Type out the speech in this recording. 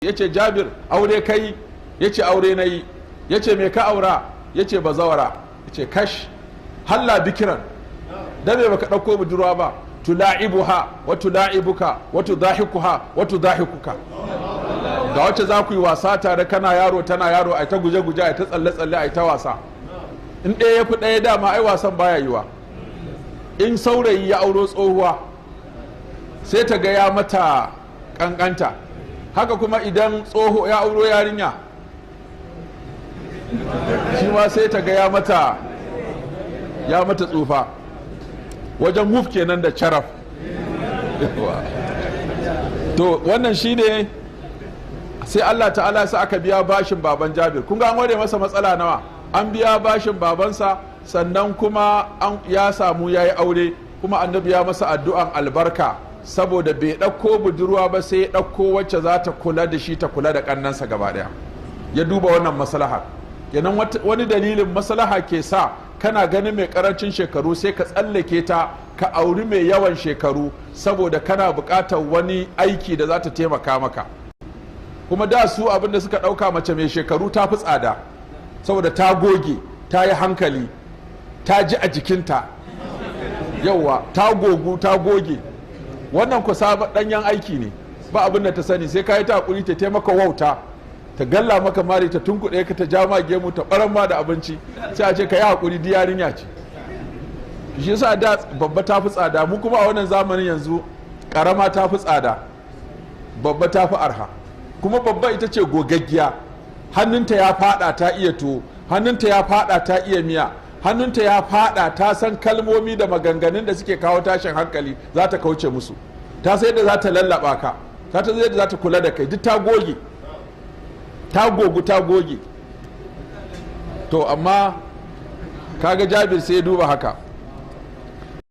ya ce Jabir aure kai, ya ce aure na yi, ya ce me ka aura, ya ce bazawara, ya ce kash halla bikiran da me baka ɗauko budurwa ba, tula'ibuha wa tula'ibuka wa tudahikuha wa tudahikuka, ga wacce za ku yi wasa tare, kana yaro tana yaro, ai ta guje-guje, ai ta tsalle-tsalle, ai ta wasa. In ɗaya ya fi ɗaya dama ai wasan baya yiwa. In saurayi ya auro tsohuwa sai ta ga ya mata ƙanƙanta, haka kuma idan tsoho ya auro yarinya shi ma sai ta ga ya mata tsufa. Wajen wuf kenan da caraf. To wannan shine sai Allah ta'ala sa aka biya bashin baban Jabir. Kun ga an ware masa matsala nawa? An biya bashin babansa, sannan kuma ya samu ya yi aure, kuma annabi ya masa addu'an albarka saboda bai ɗauko budurwa ba, sai ya ɗauko wacce za ta kula da shi, ta kula da ƙannansa gaba ɗaya. Ya duba wannan maslaha. Kenan wani dalilin maslaha ke sa kana ganin mai ƙarancin shekaru sai ka tsallake ta ka auri mai yawan shekaru, saboda kana buƙatar wani aiki da za ta taimaka maka. Kuma da su abin da suka ɗauka mace mai shekaru ta fi tsada, saboda ta goge, ta yi hankali, ta ji a jikinta, yauwa ta gogu, ta goge. Wannan ku sabon ɗanyen aiki ne, ba abin da ta sani, sai ka yi ta hakuri ta taimaka wauta, ta galla maka mari, ta tunkuɗe ka, ta ja ma gemu, ta ɓaran ma da abinci, sai a ce ka yi hakuri, di yarinya ce. Shi yasa da babba ta fi tsada, mu kuma a wannan zamanin yanzu ƙarama ta fi tsada, babba ta fi arha. Kuma babba ita ce gogaggiya, hannunta ya fada ta iya tuwo, hannunta ya fada ta iya miya, hannunta ya fada ta san kalmomi da maganganun da suke kawo tashin hankali, za ta kauce musu, ta sai da za ta lallaba ka, ta sai da za ta kula da kai, duk ta goge, ta gogu, ta goge. To amma kaga Jabir sai ya duba haka.